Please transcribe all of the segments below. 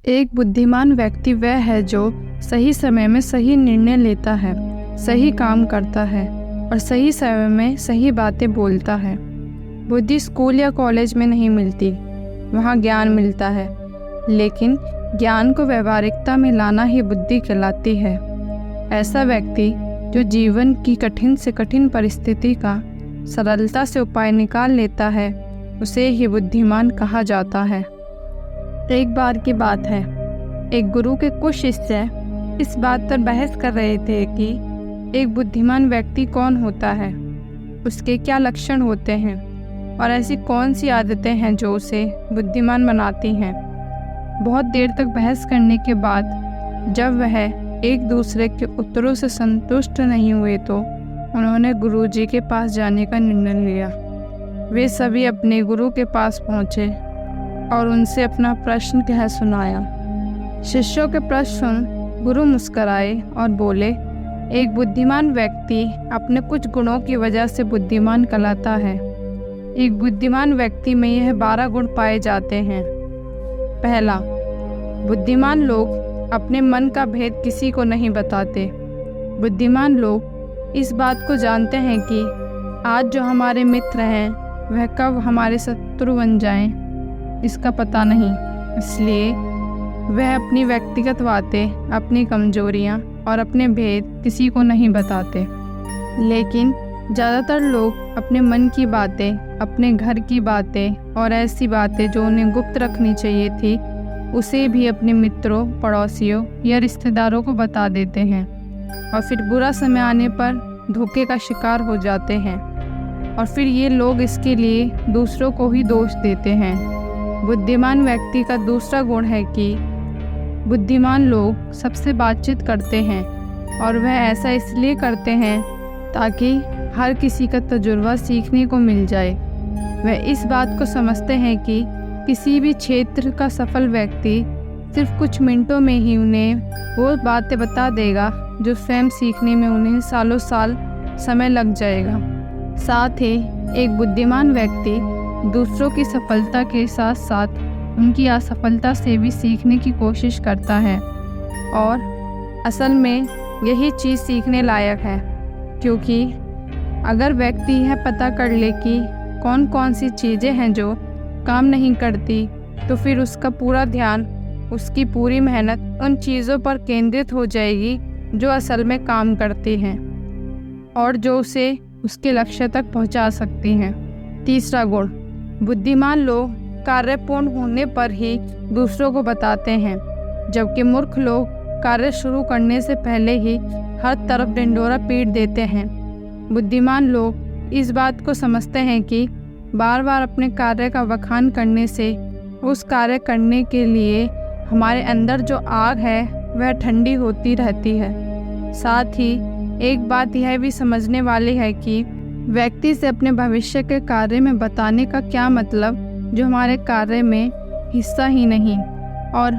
एक बुद्धिमान व्यक्ति वह है जो सही समय में सही निर्णय लेता है, सही काम करता है और सही समय में सही बातें बोलता है। बुद्धि स्कूल या कॉलेज में नहीं मिलती, वहाँ ज्ञान मिलता है, लेकिन ज्ञान को व्यवहारिकता में लाना ही बुद्धि कहलाती है। ऐसा व्यक्ति जो जीवन की कठिन से कठिन परिस्थिति का सरलता से उपाय निकाल लेता है, उसे ही बुद्धिमान कहा जाता है। एक बार की बात है, एक गुरु के कुछ शिष्य इस बात पर बहस कर रहे थे कि एक बुद्धिमान व्यक्ति कौन होता है, उसके क्या लक्षण होते हैं और ऐसी कौन सी आदतें हैं जो उसे बुद्धिमान बनाती हैं। बहुत देर तक बहस करने के बाद जब वह एक दूसरे के उत्तरों से संतुष्ट नहीं हुए तो उन्होंने गुरुजी के पास जाने का निर्णय लिया। वे सभी अपने गुरु के पास पहुँचे और उनसे अपना प्रश्न कह सुनाया। शिष्यों के प्रश्न सुन गुरु मुस्कराए और बोले, एक बुद्धिमान व्यक्ति अपने कुछ गुणों की वजह से बुद्धिमान कहलाता है। एक बुद्धिमान व्यक्ति में यह 12 गुण पाए जाते हैं। पहला, बुद्धिमान लोग अपने मन का भेद किसी को नहीं बताते। बुद्धिमान लोग इस बात को जानते हैं कि आज जो हमारे मित्र हैं वह कब हमारे शत्रु बन जाएं, इसका पता नहीं। इसलिए वह अपनी व्यक्तिगत बातें, अपनी कमजोरियां और अपने भेद किसी को नहीं बताते। लेकिन ज़्यादातर लोग अपने मन की बातें, अपने घर की बातें और ऐसी बातें जो उन्हें गुप्त रखनी चाहिए थी, उसे भी अपने मित्रों, पड़ोसियों या रिश्तेदारों को बता देते हैं और फिर बुरा समय आने पर धोखे का शिकार हो जाते हैं और फिर ये लोग इसके लिए दूसरों को ही दोष देते हैं। बुद्धिमान व्यक्ति का दूसरा गुण है कि बुद्धिमान लोग सबसे बातचीत करते हैं और वह ऐसा इसलिए करते हैं ताकि हर किसी का तजुर्बा सीखने को मिल जाए। वह इस बात को समझते हैं कि किसी भी क्षेत्र का सफल व्यक्ति सिर्फ कुछ मिनटों में ही उन्हें वो बातें बता देगा जो स्वयं सीखने में उन्हें सालों साल समय लग जाएगा। साथ ही एक बुद्धिमान व्यक्ति दूसरों की सफलता के साथ साथ उनकी असफलता से भी सीखने की कोशिश करता है और असल में यही चीज़ सीखने लायक है, क्योंकि अगर व्यक्ति यह पता कर ले कि कौन कौन सी चीज़ें हैं जो काम नहीं करती, तो फिर उसका पूरा ध्यान, उसकी पूरी मेहनत उन चीज़ों पर केंद्रित हो जाएगी जो असल में काम करती हैं और जो उसे उसके लक्ष्य तक पहुंचा सकती हैं। तीसरा गुण, बुद्धिमान लोग कार्य पूर्ण होने पर ही दूसरों को बताते हैं, जबकि मूर्ख लोग कार्य शुरू करने से पहले ही हर तरफ ढिंढोरा पीट देते हैं। बुद्धिमान लोग इस बात को समझते हैं कि बार बार अपने कार्य का बखान करने से उस कार्य करने के लिए हमारे अंदर जो आग है वह ठंडी होती रहती है। साथ ही एक बात यह भी समझने वाली है कि व्यक्ति से अपने भविष्य के कार्य में बताने का क्या मतलब जो हमारे कार्य में हिस्सा ही नहीं, और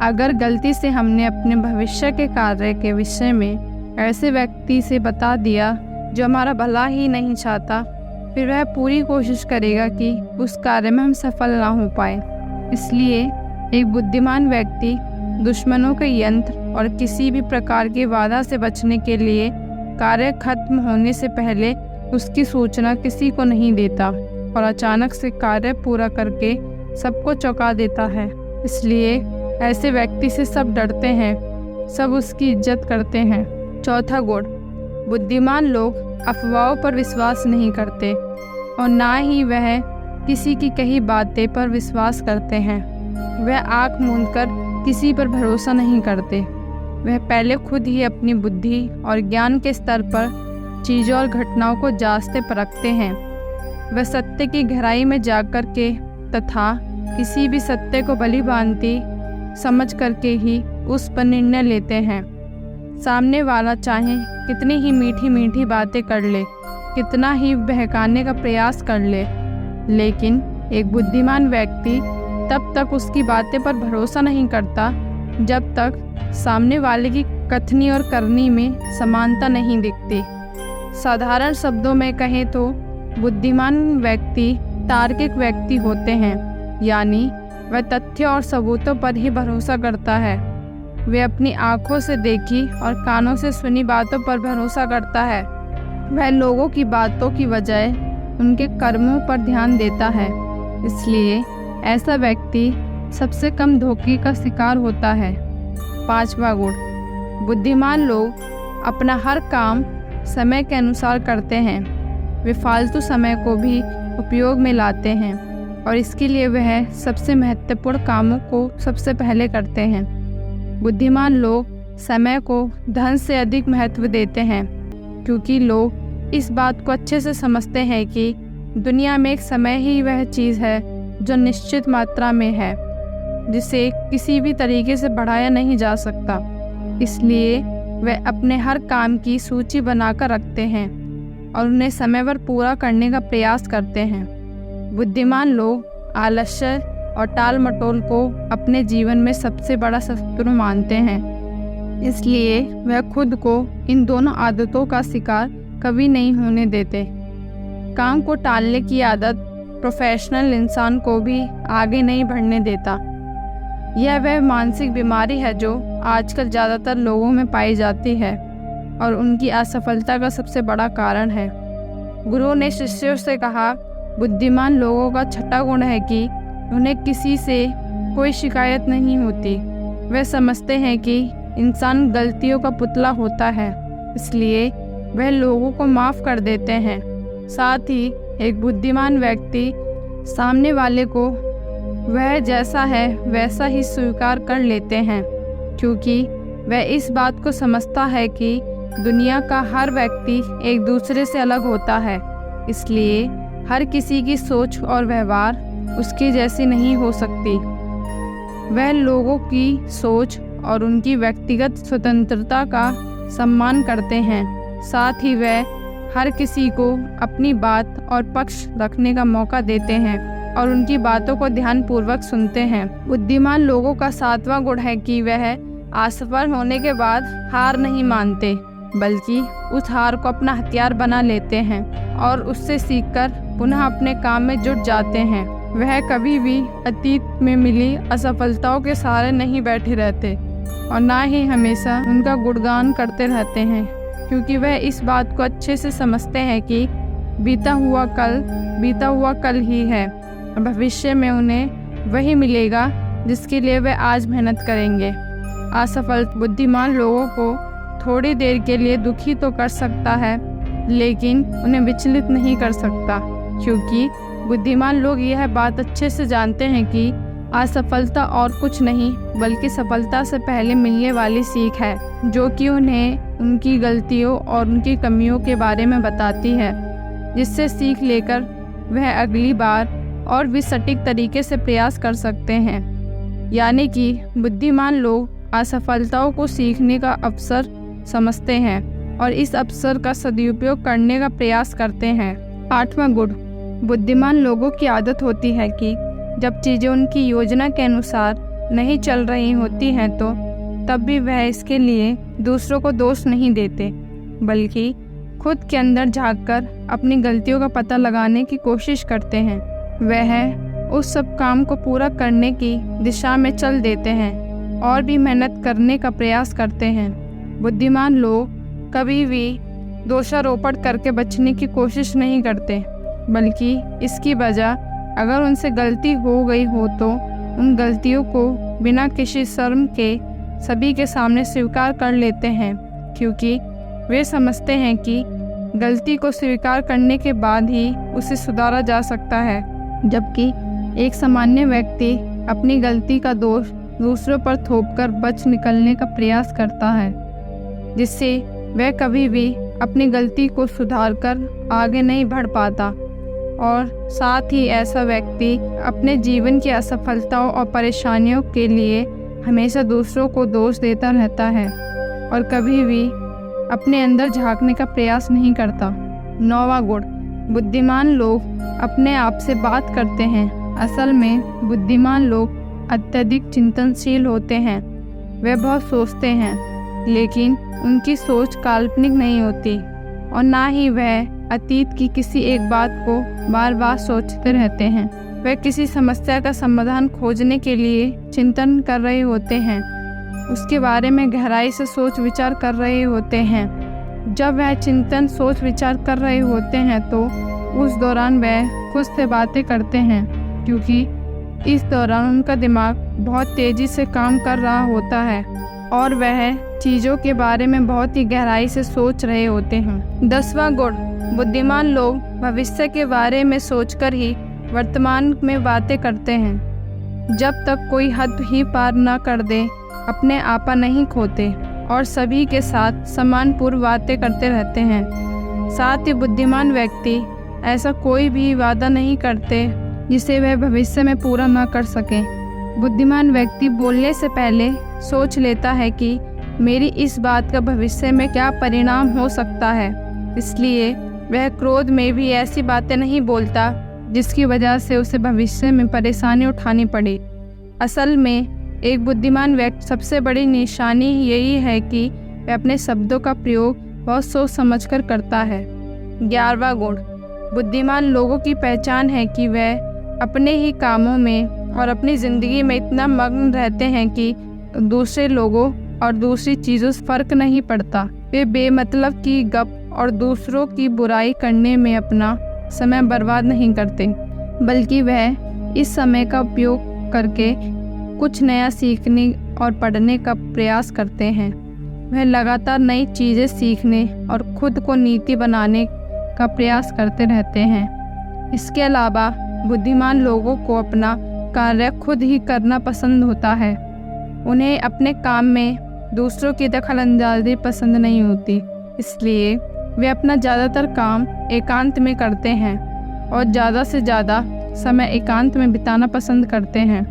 अगर गलती से हमने अपने भविष्य के कार्य के विषय में ऐसे व्यक्ति से बता दिया जो हमारा भला ही नहीं चाहता, फिर वह पूरी कोशिश करेगा कि उस कार्य में हम सफल ना हो पाए। इसलिए एक बुद्धिमान व्यक्ति दुश्मनों के यंत्र और किसी भी प्रकार की बाधा से बचने के लिए कार्य खत्म होने से पहले उसकी सूचना किसी को नहीं देता और अचानक से कार्य पूरा करके सबको चौंका देता है। इसलिए ऐसे व्यक्ति से सब डरते हैं, सब उसकी इज्जत करते हैं। चौथा गुण, बुद्धिमान लोग अफवाहों पर विश्वास नहीं करते और ना ही वह किसी की कही बातें पर विश्वास करते हैं। वह आँख मूंदकर किसी पर भरोसा नहीं करते। वह पहले खुद ही अपनी बुद्धि और ज्ञान के स्तर पर चीज़ों और घटनाओं को जांचते परखते हैं। वह सत्य की गहराई में जाकर के तथा किसी भी सत्य को भली भांति समझ करके ही उस पर निर्णय लेते हैं। सामने वाला चाहे कितनी ही मीठी मीठी बातें कर ले, कितना ही बहकाने का प्रयास कर ले, लेकिन एक बुद्धिमान व्यक्ति तब तक उसकी बातें पर भरोसा नहीं करता जब तक सामने वाले की कथनी और करनी में समानता नहीं दिखती। साधारण शब्दों में कहें तो बुद्धिमान व्यक्ति तार्किक व्यक्ति होते हैं, यानी वह तथ्यों और सबूतों पर ही भरोसा करता है। वह अपनी आँखों से देखी और कानों से सुनी बातों पर भरोसा करता है। वह लोगों की बातों की बजाय उनके कर्मों पर ध्यान देता है। इसलिए ऐसा व्यक्ति सबसे कम धोखे का शिकार होता है। 5वां गुण, बुद्धिमान लोग अपना हर काम समय के अनुसार करते हैं। वे फालतू समय को भी उपयोग में लाते हैं और इसके लिए वह सबसे महत्वपूर्ण कामों को सबसे पहले करते हैं। बुद्धिमान लोग समय को धन से अधिक महत्व देते हैं, क्योंकि लोग इस बात को अच्छे से समझते हैं कि दुनिया में एक समय ही वह चीज़ है जो निश्चित मात्रा में है, जिसे किसी भी तरीके से बढ़ाया नहीं जा सकता। इसलिए वे अपने हर काम की सूची बनाकर रखते हैं और उन्हें समय पर पूरा करने का प्रयास करते हैं। बुद्धिमान लोग आलस्य और टाल मटोल को अपने जीवन में सबसे बड़ा शत्रु मानते हैं। इसलिए वह खुद को इन दोनों आदतों का शिकार कभी नहीं होने देते। काम को टालने की आदत प्रोफेशनल इंसान को भी आगे नहीं बढ़ने देता। यह वह मानसिक बीमारी है जो आजकल ज़्यादातर लोगों में पाई जाती है और उनकी असफलता का सबसे बड़ा कारण है। गुरु ने शिष्यों से कहा, बुद्धिमान लोगों का छठा गुण है कि उन्हें किसी से कोई शिकायत नहीं होती। वे समझते हैं कि इंसान गलतियों का पुतला होता है, इसलिए वह लोगों को माफ़ कर देते हैं। साथ ही एक बुद्धिमान व्यक्ति सामने वाले को वह जैसा है वैसा ही स्वीकार कर लेते हैं, क्योंकि वह इस बात को समझता है कि दुनिया का हर व्यक्ति एक दूसरे से अलग होता है। इसलिए हर किसी की सोच और व्यवहार उसकी जैसी नहीं हो सकती। वह लोगों की सोच और उनकी व्यक्तिगत स्वतंत्रता का सम्मान करते हैं। साथ ही वह हर किसी को अपनी बात और पक्ष रखने का मौका देते हैं और उनकी बातों को ध्यानपूर्वक सुनते हैं। बुद्धिमान लोगों का 7वां गुण है कि वह असफल होने के बाद हार नहीं मानते, बल्कि उस हार को अपना हथियार बना लेते हैं और उससे सीखकर पुनः अपने काम में जुट जाते हैं। वह कभी भी अतीत में मिली असफलताओं के सहारे नहीं बैठे रहते और ना ही हमेशा उनका गुणगान करते रहते हैं, क्योंकि वह इस बात को अच्छे से समझते हैं कि बीता हुआ कल ही है। भविष्य में उन्हें वही मिलेगा जिसके लिए वे आज मेहनत करेंगे। असफल बुद्धिमान लोगों को थोड़ी देर के लिए दुखी तो कर सकता है, लेकिन उन्हें विचलित नहीं कर सकता, क्योंकि बुद्धिमान लोग यह बात अच्छे से जानते हैं कि असफलता और कुछ नहीं बल्कि सफलता से पहले मिलने वाली सीख है, जो कि उन्हें उनकी गलतियों और उनकी कमियों के बारे में बताती है, जिससे सीख लेकर वह अगली बार और भी सटीक तरीके से प्रयास कर सकते हैं। यानी कि बुद्धिमान लोग असफलताओं को सीखने का अवसर समझते हैं और इस अवसर का सदुपयोग करने का प्रयास करते हैं। 8वां गुण, बुद्धिमान लोगों की आदत होती है कि जब चीज़ें उनकी योजना के अनुसार नहीं चल रही होती हैं तो तब भी वह इसके लिए दूसरों को दोष नहीं देते, बल्कि खुद के अंदर झांककर अपनी गलतियों का पता लगाने की कोशिश करते हैं। वह उस सब काम को पूरा करने की दिशा में चल देते हैं और भी मेहनत करने का प्रयास करते हैं। बुद्धिमान लोग कभी भी दोषारोपण करके बचने की कोशिश नहीं करते, बल्कि इसकी वजह अगर उनसे गलती हो गई हो तो उन गलतियों को बिना किसी शर्म के सभी के सामने स्वीकार कर लेते हैं, क्योंकि वे समझते हैं कि गलती को स्वीकार करने के बाद ही उसे सुधारा जा सकता है। जबकि एक सामान्य व्यक्ति अपनी गलती का दोष दूसरों पर थोपकर बच निकलने का प्रयास करता है, जिससे वह कभी भी अपनी गलती को सुधारकर आगे नहीं बढ़ पाता। और साथ ही ऐसा व्यक्ति अपने जीवन की असफलताओं और परेशानियों के लिए हमेशा दूसरों को दोष देता रहता है और कभी भी अपने अंदर झांकने का प्रयास नहीं करता। 9वां गुण, बुद्धिमान लोग अपने आप से बात करते हैं। असल में बुद्धिमान लोग अत्यधिक चिंतनशील होते हैं। वे बहुत सोचते हैं, लेकिन उनकी सोच काल्पनिक नहीं होती और ना ही वह अतीत की किसी एक बात को बार बार सोचते रहते हैं। वे किसी समस्या का समाधान खोजने के लिए चिंतन कर रहे होते हैं, उसके बारे में गहराई से सोच विचार कर रहे होते हैं। जब वह चिंतन सोच विचार कर रहे होते हैं तो उस दौरान वह खुद से बातें करते हैं, क्योंकि इस दौरान उनका दिमाग बहुत तेज़ी से काम कर रहा होता है और वह चीज़ों के बारे में बहुत ही गहराई से सोच रहे होते हैं। 10वां गुण, बुद्धिमान लोग भविष्य के बारे में सोचकर ही वर्तमान में बातें करते हैं। जब तक कोई हद ही पार न कर दे, अपने आपा नहीं खोते और सभी के साथ सम्मानपूर्व बातें करते रहते हैं। साथ ही बुद्धिमान व्यक्ति ऐसा कोई भी वादा नहीं करते जिसे वह भविष्य में पूरा न कर सके। बुद्धिमान व्यक्ति बोलने से पहले सोच लेता है कि मेरी इस बात का भविष्य में क्या परिणाम हो सकता है, इसलिए वह क्रोध में भी ऐसी बातें नहीं बोलता जिसकी वजह से उसे भविष्य में परेशानी उठानी पड़े। असल में एक बुद्धिमान व्यक्ति सबसे बड़ी निशानी यही है कि वह अपने शब्दों का प्रयोग बहुत सोच समझकर करता है। 11वां गुण, बुद्धिमान लोगों की पहचान है कि वह अपने ही कामों में और अपनी ज़िंदगी में इतना मग्न रहते हैं कि दूसरे लोगों और दूसरी चीज़ों से फ़र्क नहीं पड़ता। वे बेमतलब की गप और दूसरों की बुराई करने में अपना समय बर्बाद नहीं करते, बल्कि वह इस समय का उपयोग करके कुछ नया सीखने और पढ़ने का प्रयास करते हैं। वह लगातार नई चीज़ें सीखने और खुद को नीति बनाने का प्रयास करते रहते हैं। इसके अलावा बुद्धिमान लोगों को अपना कार्य खुद ही करना पसंद होता है। उन्हें अपने काम में दूसरों की दखलअंदाजी पसंद नहीं होती, इसलिए वे अपना ज़्यादातर काम एकांत में करते हैं और ज़्यादा से ज़्यादा समय एकांत में बिताना पसंद करते हैं।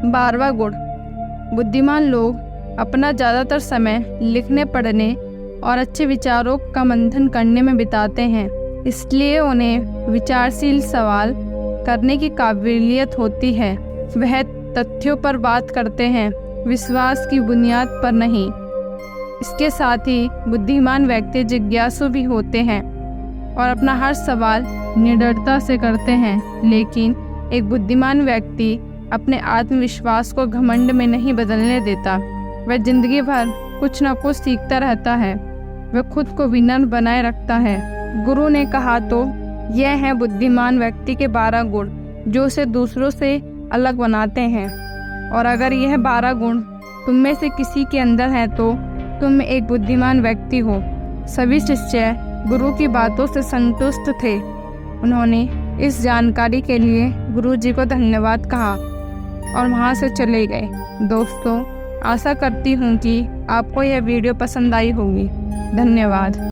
12वां गुण, बुद्धिमान लोग अपना ज़्यादातर समय लिखने, पढ़ने और अच्छे विचारों का मंथन करने में बिताते हैं, इसलिए उन्हें विचारशील सवाल करने की काबिलियत होती है। वह तथ्यों पर बात करते हैं, विश्वास की बुनियाद पर नहीं। इसके साथ ही बुद्धिमान व्यक्ति जिज्ञासु भी होते हैं और अपना हर सवाल निडरता से करते हैं, लेकिन एक बुद्धिमान व्यक्ति अपने आत्मविश्वास को घमंड में नहीं बदलने देता। वह जिंदगी भर कुछ न कुछ सीखता रहता है। वह खुद को विनम्र बनाए रखता है। गुरु ने कहा तो यह है बुद्धिमान व्यक्ति के 12 गुण जो उसे दूसरों से अलग बनाते हैं। और अगर यह 12 गुण तुम में से किसी के अंदर है तो तुम एक बुद्धिमान व्यक्ति हो। सभी शिष्य गुरु की बातों से संतुष्ट थे। उन्होंने इस जानकारी के लिए गुरु जी को धन्यवाद कहा और वहाँ से चले गए। दोस्तों, आशा करती हूँ कि आपको यह वीडियो पसंद आई होगी। धन्यवाद।